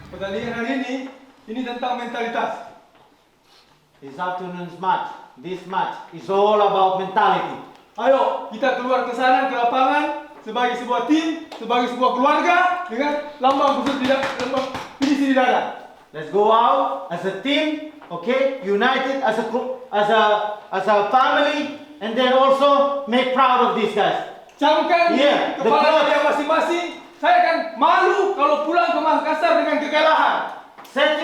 Pertandingan hari ini tentang mentalitas. This afternoon's match, this match is all about mentality. Ayo, kita keluar ke sana, ke lapangan, sebagai sebuah tim, sebagai sebuah keluarga, dengan lambang khusus lambang pinisi di dada. Let's go out as a team, okay? United as a family, and then also make proud of these guys. Camkan kepala dia masing-masing. Saya akan malu kalau pulang ke Makassar dengan kekalahan. Set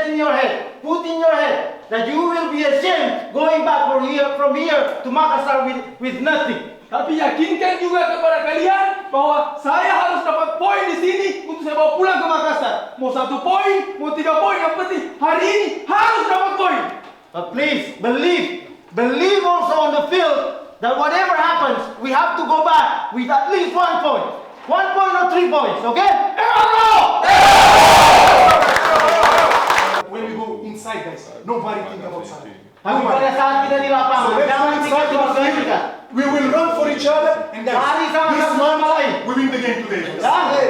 in your head, put in your head that you will be ashamed going back from here to Makassar with nothing. Tapi yakinkan juga kepada kalian bahwa saya harus dapat poin di sini untuk saya bawa pulang ke Makassar. Mau 1 poin, mau 3 poin, yang penting hari ini harus dapat poin. But please believe also on the field that whatever happens, we have to go back with at least 1 point. 1 point or 3 points, okay? When we go inside, guys, nobody think about something. Tapi pada saat kita di lapangan, jangan pikir cuma kita. We will run for each other, and guys, Lari sama-sama sama lain. we win the game today. Okay?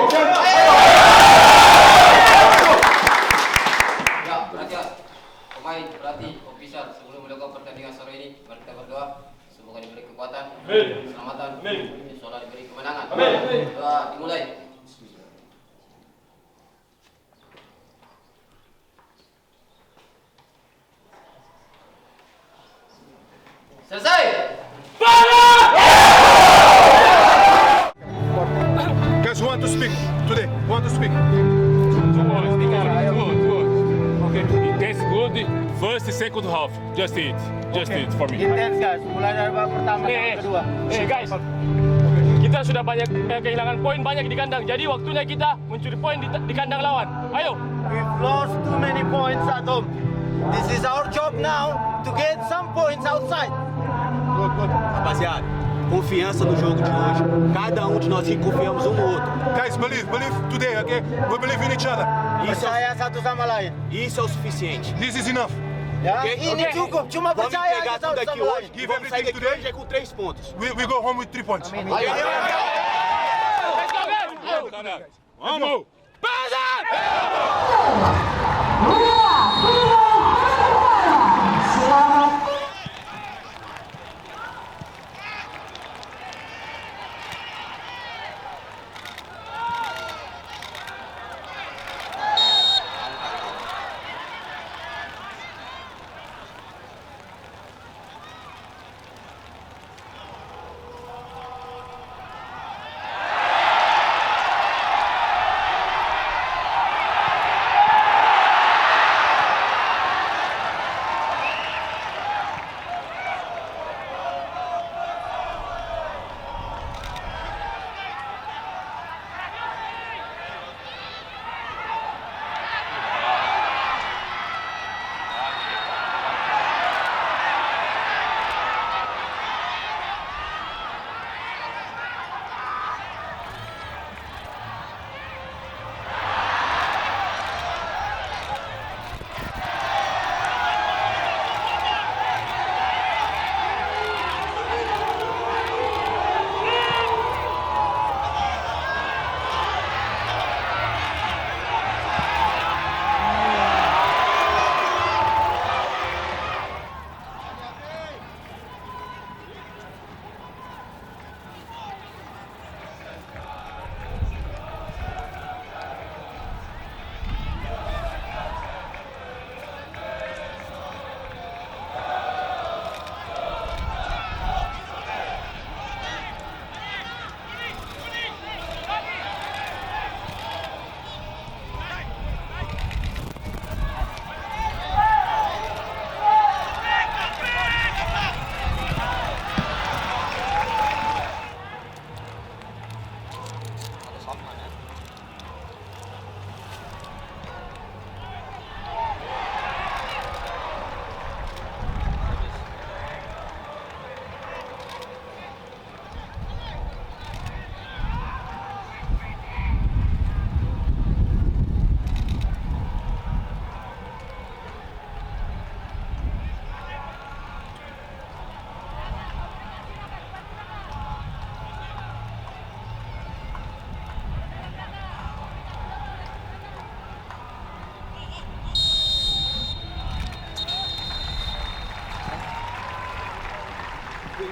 Ya, perhatian. Pemain, pelatih, ofisial, sebelum melakukan pertandingan sore ini, mari kita berdoa. Semoga diberi kekuatan, keselamatan, insyaallah diberi kemenangan. Doa dimulai. Selesai. Guys, who want to speak today? Who want to speak? Good. Okay, that's good. First, second half. Just it for me. Intense guys, mulai dari babak pertama sampai kedua. Guys, kita sudah banyak kehilangan poin banyak di kandang. Jadi waktunya kita mencuri poin di kandang lawan. Ayo. We've lost too many points at home. This is our job now to get some points outside. Rapaziada, confiança no jogo de hoje. Cada um de nós aqui confiamos um no outro. Guys, believe today, okay? We believe in each other. Percaya satu sama lain. Isso é o suficiente. This is enough. Ya, Okay? ini cukup. Cuma Vamos percaya pegar aja tudo satu aqui sama hoje lain. e vamos sair daqui hoje já com 3 pontos. We go home with 3 points. Let's go, guys. Vamos.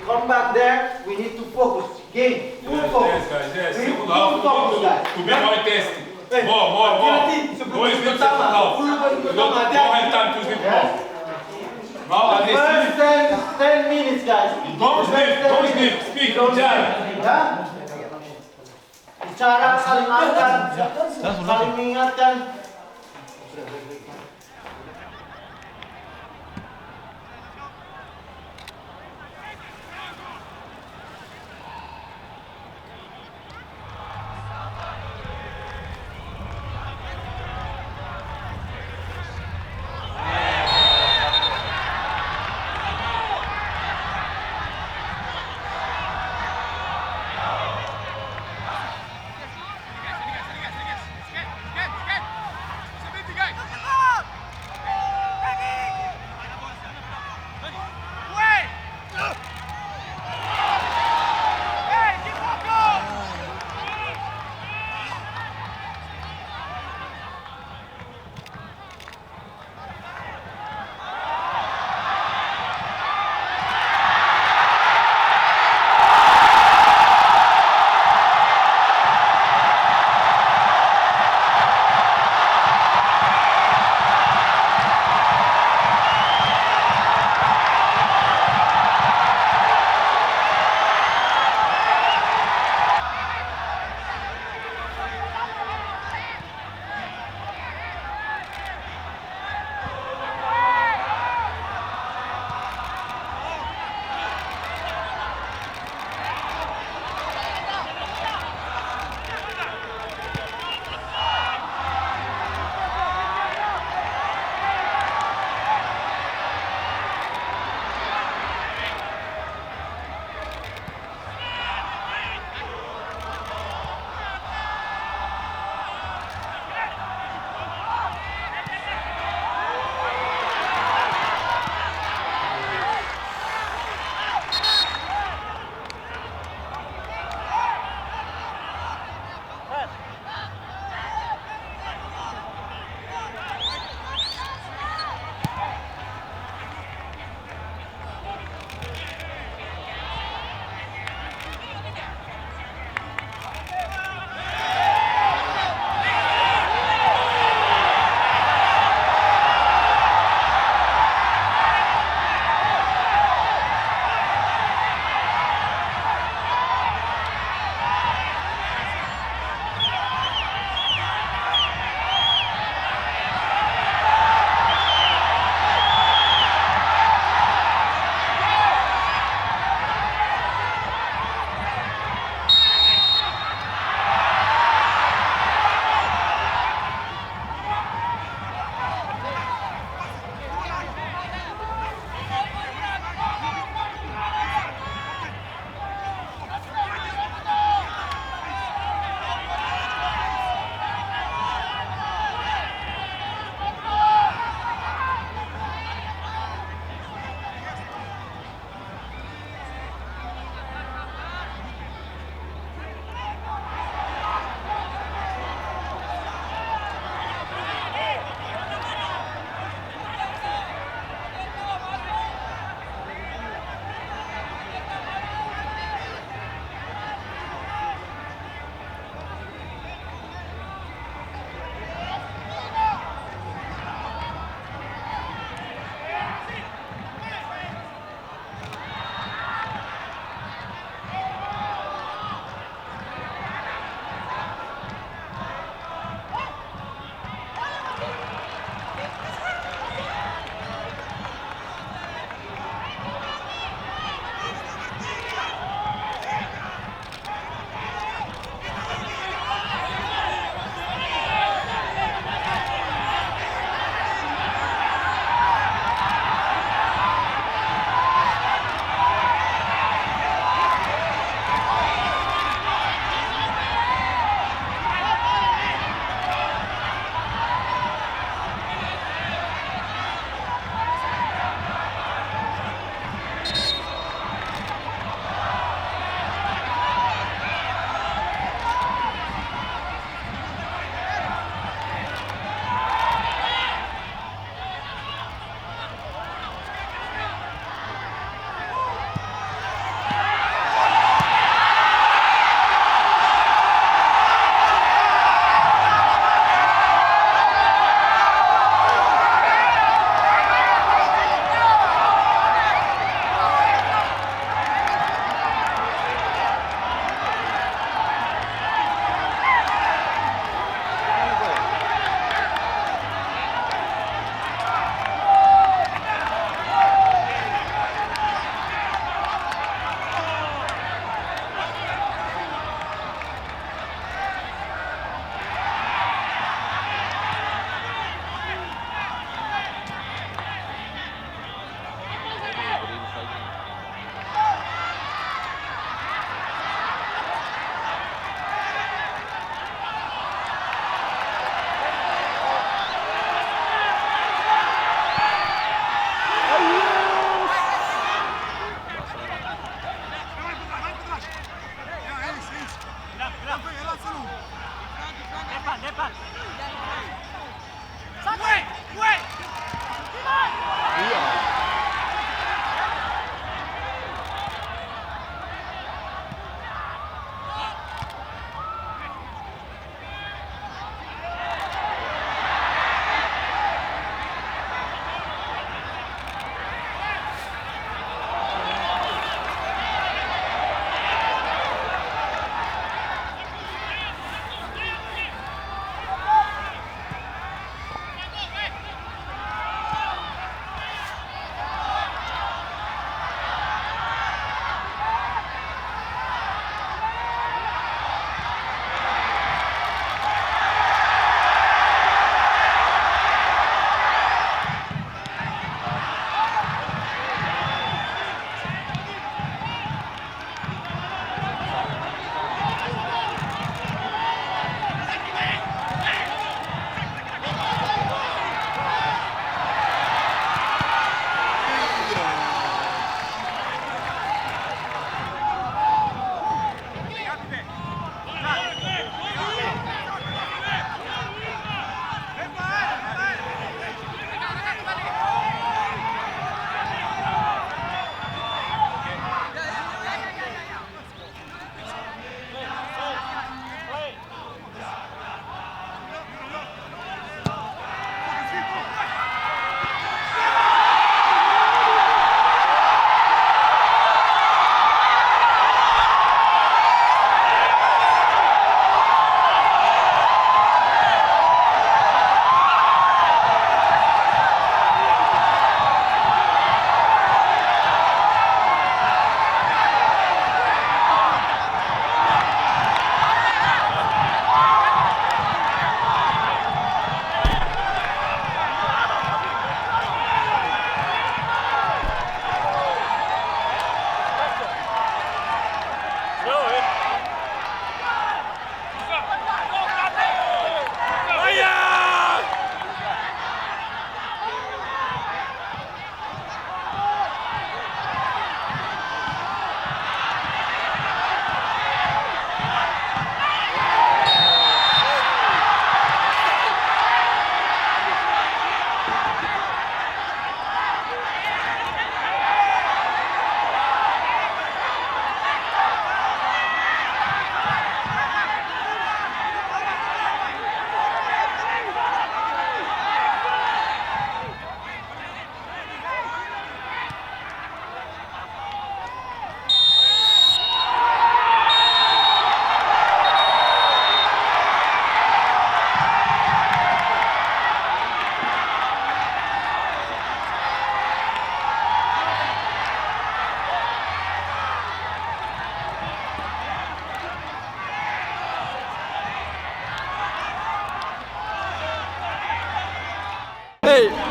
come back there, we need to focus. Game, full focus. Yes. We need Second to half, full focus, guys. to be more testing. Hey, More. hati-hati. No is Sebelum not second pertama, half. sebelum baru You pertama, don't hati-hati. have time to sleep Yes. more. Now at least First 10 minutes, guys. Don't sleep, First 10 don't minutes. sleep. Speak, Don't bicara. sleep, ya? Bicara, saling angkat, saling mengingatkan.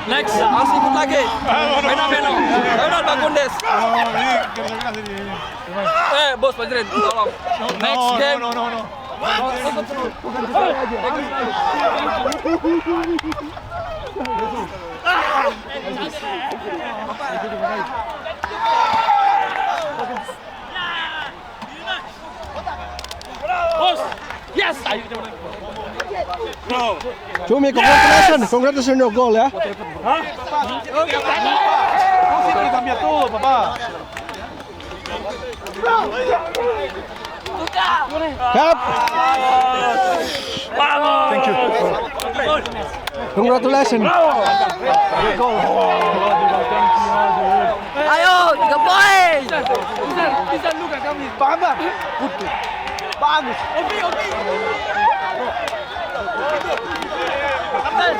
Next, harus ikut lagi. Fenomeno. Ronald Bagundes. Bos Fajrin, tolong. Next game. Ikut terus. Bos. Yes, ayo coba. Cumi, congratulations. Congratulations on your goal ya. Cambia todo, papá. Cap. Thank you. Congratulations. Ayo, 3 poin. Bisa luka kami. Paham? Bagus. Kapten.